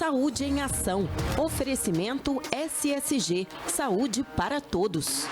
Saúde em Ação. Oferecimento SSG. Saúde para todos.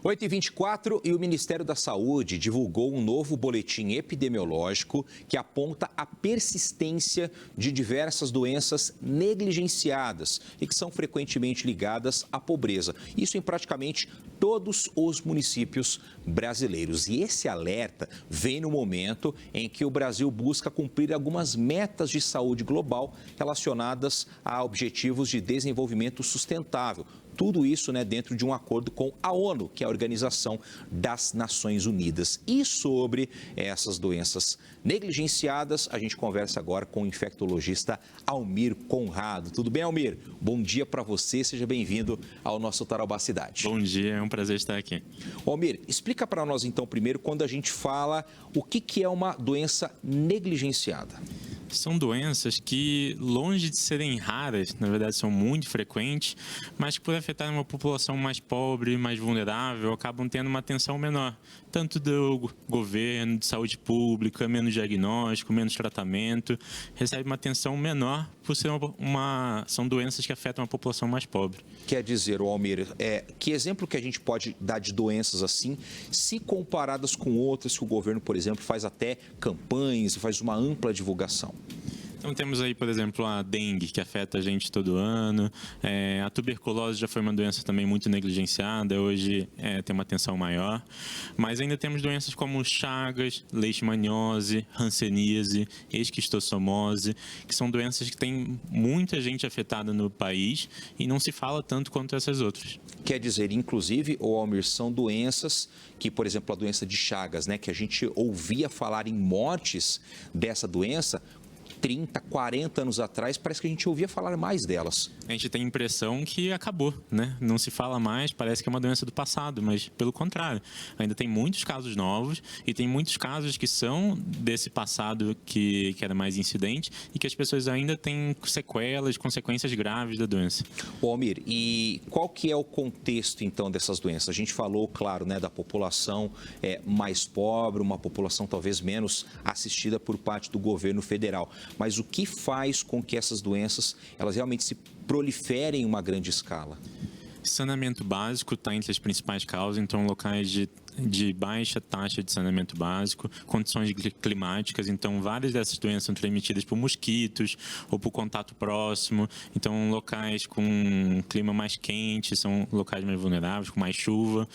8h24 e o Ministério da Saúde divulgou um novo boletim epidemiológico que aponta a persistência de diversas doenças negligenciadas e que são frequentemente ligadas à pobreza. Isso em praticamente todos os municípios brasileiros. E esse alerta vem no momento em que o Brasil busca cumprir algumas metas de saúde global relacionadas a objetivos de desenvolvimento sustentável. Tudo isso, dentro de um acordo com a ONU, que é a Organização das Nações Unidas. E sobre essas doenças negligenciadas, a gente conversa agora com o infectologista Almir Conrado. Tudo bem, Almir? Bom dia para você, seja bem-vindo ao nosso Tarobá Cidade. Bom dia, é um prazer estar aqui. Almir, explica para nós então primeiro quando a gente fala o que é uma doença negligenciada. São doenças que, longe de serem raras, na verdade são muito frequentes, mas que por afetar uma população mais pobre, mais vulnerável, acabam tendo uma atenção menor, tanto do governo, de saúde pública, menos diagnóstico, menos tratamento, recebe uma atenção menor por ser são doenças que afetam a população mais pobre. Quer dizer, Almir, que exemplo que a gente pode dar de doenças assim, se comparadas com outras que o governo, por exemplo, faz até campanhas, faz uma ampla divulgação? Então temos aí, por exemplo, a dengue, que afeta a gente todo ano. A tuberculose já foi uma doença também muito negligenciada, hoje tem uma atenção maior. Mas ainda temos doenças como chagas, leishmaniose, hanseníase, esquistossomose, que são doenças que têm muita gente afetada no país e não se fala tanto quanto essas outras. Quer dizer, inclusive, Almir, são doenças que, por exemplo, a doença de Chagas, que a gente ouvia falar em mortes dessa doença 30, 40 anos atrás, parece que a gente ouvia falar mais delas. A gente tem a impressão que acabou, Não se fala mais, parece que é uma doença do passado, mas pelo contrário, ainda tem muitos casos novos e tem muitos casos que são desse passado que era mais incidente e que as pessoas ainda têm sequelas, consequências graves da doença. Almir, e qual que é o contexto, então, dessas doenças? A gente falou, claro, da população mais pobre, uma população talvez menos assistida por parte do governo federal. Mas o que faz com que essas doenças elas realmente se proliferem em uma grande escala? Saneamento básico está entre as principais causas, então locais de baixa taxa de saneamento básico, condições climáticas, então várias dessas doenças são transmitidas por mosquitos ou por contato próximo, então locais com clima mais quente são locais mais vulneráveis, com mais chuva,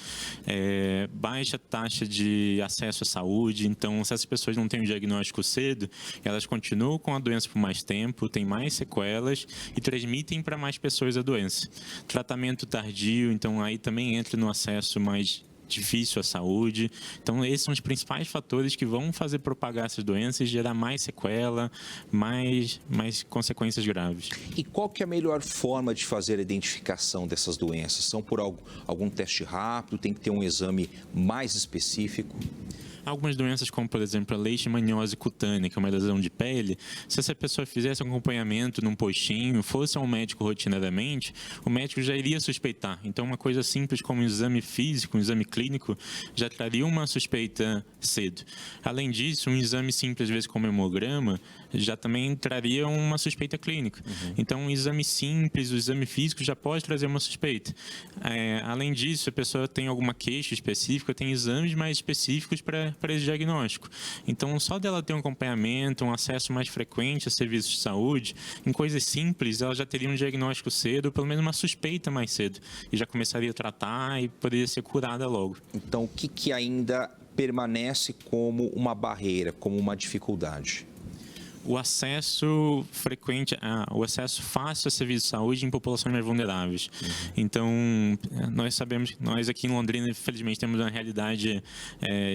baixa taxa de acesso à saúde, então se essas pessoas não têm um diagnóstico cedo, elas continuam com a doença por mais tempo, têm mais sequelas e transmitem para mais pessoas a doença. Tratamento tardio, então aí também entra no acesso mais difícil à saúde. Então, esses são os principais fatores que vão fazer propagar essas doenças e gerar mais sequela, mais consequências graves. E qual que é a melhor forma de fazer a identificação dessas doenças? São por algum teste rápido? Tem que ter um exame mais específico? Algumas doenças, como por exemplo a leishmaniose cutânea, que é uma lesão de pele, se essa pessoa fizesse um acompanhamento num postinho, fosse a um médico rotineiramente, o médico já iria suspeitar. Então, uma coisa simples como um exame físico, um exame clínico, já traria uma suspeita cedo. Além disso, um exame simples, às vezes como hemograma, já também traria uma suspeita clínica. Então, um exame simples, o exame físico já pode trazer uma suspeita. Além disso, a pessoa tem alguma queixa específica, tem exames mais específicos para esse diagnóstico. Então, só dela ter um acompanhamento, um acesso mais frequente a serviços de saúde, em coisas simples, ela já teria um diagnóstico cedo, ou pelo menos uma suspeita mais cedo, e já começaria a tratar e poderia ser curada logo. Então, o que ainda permanece como uma barreira, como uma dificuldade? O acesso frequente, o acesso fácil a serviços de saúde em populações mais vulneráveis. Então, nós sabemos, nós aqui em Londrina, infelizmente, temos uma realidade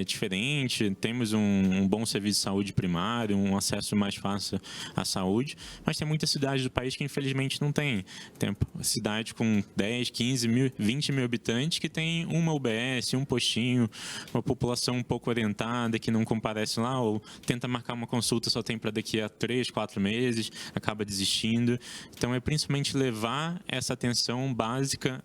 diferente, temos um bom serviço de saúde primário, um acesso mais fácil à saúde, mas tem muitas cidades do país que, infelizmente, não tem. Tem cidades com 10, 15 mil, 20 mil habitantes que tem uma UBS, um postinho, uma população um pouco orientada, que não comparece lá, ou tenta marcar uma consulta, só tem para daqui daqui a 3, 4 meses, acaba desistindo. Então, é principalmente levar essa atenção básica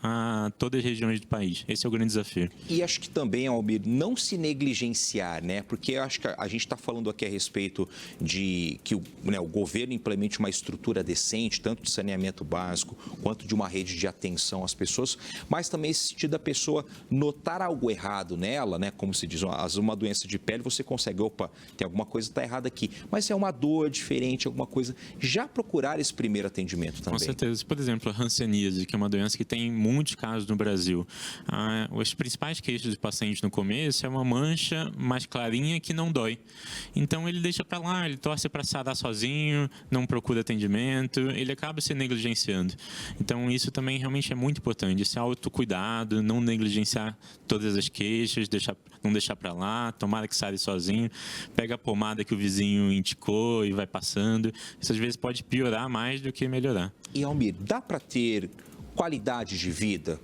a todas as regiões do país. Esse é o grande desafio. E acho que também, Almir, não se negligenciar, né? Porque eu acho que a gente está falando aqui a respeito de que o governo implemente uma estrutura decente, tanto de saneamento básico quanto de uma rede de atenção às pessoas, mas também esse sentido da pessoa notar algo errado nela, né? Como se diz, uma doença de pele, você consegue, opa, tem alguma coisa que está errada aqui. Mas se é uma dor diferente, alguma coisa, já procurar esse primeiro atendimento também. Com certeza. Por exemplo, a hanseníase, que é uma doença que tem muitos casos no Brasil. Os principais queixos do paciente no começo é uma mancha mais clarinha que não dói. Então, ele deixa para lá, ele torce para sarar sozinho, não procura atendimento, ele acaba se negligenciando. Então, isso também realmente é muito importante, esse autocuidado, não negligenciar todas as queixas, não deixar para lá, tomara que sare sozinho, pega a pomada que o vizinho indicou e vai passando. Isso às vezes pode piorar mais do que melhorar. E, Almir, dá para ter qualidade de vida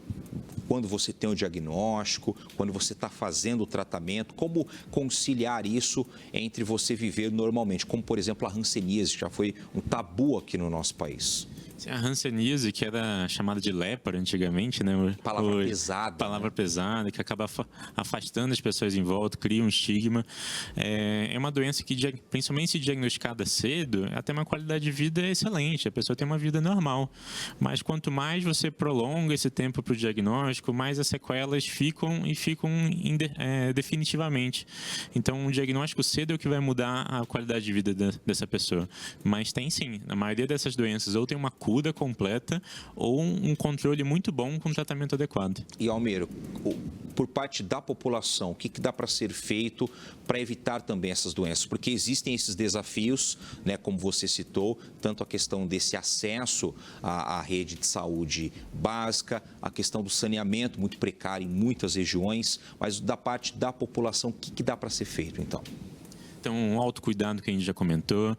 quando você tem o diagnóstico, quando você está fazendo o tratamento? Como conciliar isso entre você viver normalmente? Como, por exemplo, a hanseníase, que já foi um tabu aqui no nosso país. A hanseníase, que era chamada de lepra antigamente, né? Palavra pesada. Palavra pesada, que acaba afastando as pessoas em volta, cria um estigma. É uma doença que, principalmente se diagnosticada cedo, até uma qualidade de vida excelente, a pessoa tem uma vida normal. Mas quanto mais você prolonga esse tempo para o diagnóstico, mais as sequelas ficam definitivamente. Então, o diagnóstico cedo é o que vai mudar a qualidade de vida dessa pessoa. Mas tem sim, na maioria dessas doenças, ou tem uma cura completa ou um controle muito bom com tratamento adequado. E, Almir, por parte da população, o que dá para ser feito para evitar também essas doenças? Porque existem esses desafios, né, como você citou, tanto a questão desse acesso à rede de saúde básica, a questão do saneamento muito precário em muitas regiões, mas da parte da população, o que dá para ser feito, então? Então, um autocuidado que a gente já comentou.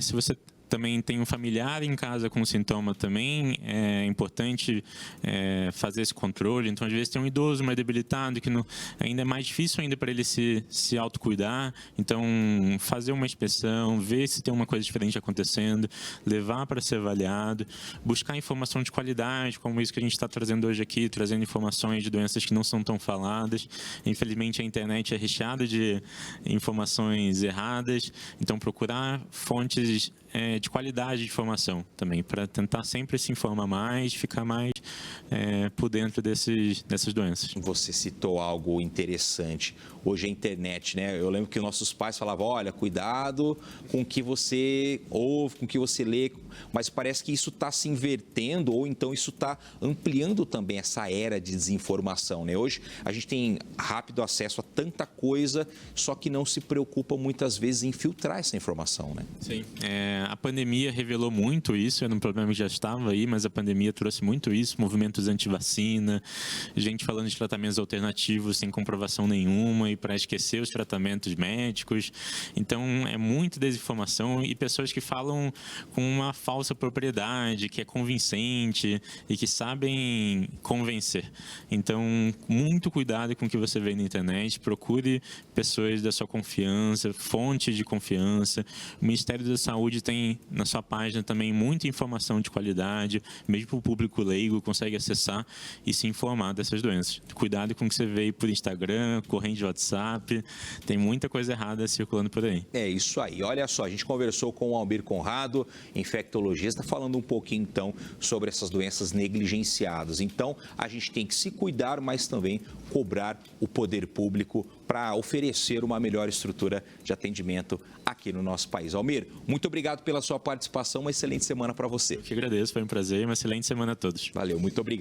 Se você também tem um familiar em casa com sintoma também, é importante fazer esse controle. Então, às vezes, tem um idoso mais debilitado que ainda é mais difícil ainda para ele se autocuidar. Então, fazer uma inspeção, ver se tem uma coisa diferente acontecendo, levar para ser avaliado, buscar informação de qualidade, como isso que a gente está trazendo hoje aqui, trazendo informações de doenças que não são tão faladas. Infelizmente, a internet é recheada de informações erradas. Então, procurar fontes de qualidade de informação também, para tentar sempre se informar mais, ficar mais por dentro dessas doenças. Você citou algo interessante. Hoje a internet, né? Eu lembro que nossos pais falavam, olha, cuidado com o que você ouve, com o que você lê, mas parece que isso está se invertendo ou então isso está ampliando também essa era de desinformação, né? Hoje a gente tem rápido acesso a tanta coisa, só que não se preocupa muitas vezes em filtrar essa informação, né? Sim. A pandemia revelou muito isso, era um problema que já estava aí, mas a pandemia trouxe muito isso, movimentos anti-vacina, gente falando de tratamentos alternativos sem comprovação nenhuma e para esquecer os tratamentos médicos. Então, é muito desinformação e pessoas que falam com uma falsa propriedade, que é convincente e que sabem convencer. Então, muito cuidado com o que você vê na internet, procure pessoas da sua confiança, fontes de confiança. O Ministério da Saúde tem na sua página também muita informação de qualidade, mesmo o público leigo consegue acessar e se informar dessas doenças. Cuidado com o que você vê por Instagram, corrente de WhatsApp, tem muita coisa errada circulando por aí. É isso aí. Olha só, a gente conversou com o Almir Conrado, infectologista, falando um pouquinho então sobre essas doenças negligenciadas. Então, a gente tem que se cuidar, mas também cobrar o poder público para oferecer uma melhor estrutura de atendimento aqui no nosso país. Almir, muito obrigado pela sua participação, uma excelente semana para você. Eu que agradeço, foi um prazer e uma excelente semana a todos. Valeu, muito obrigado.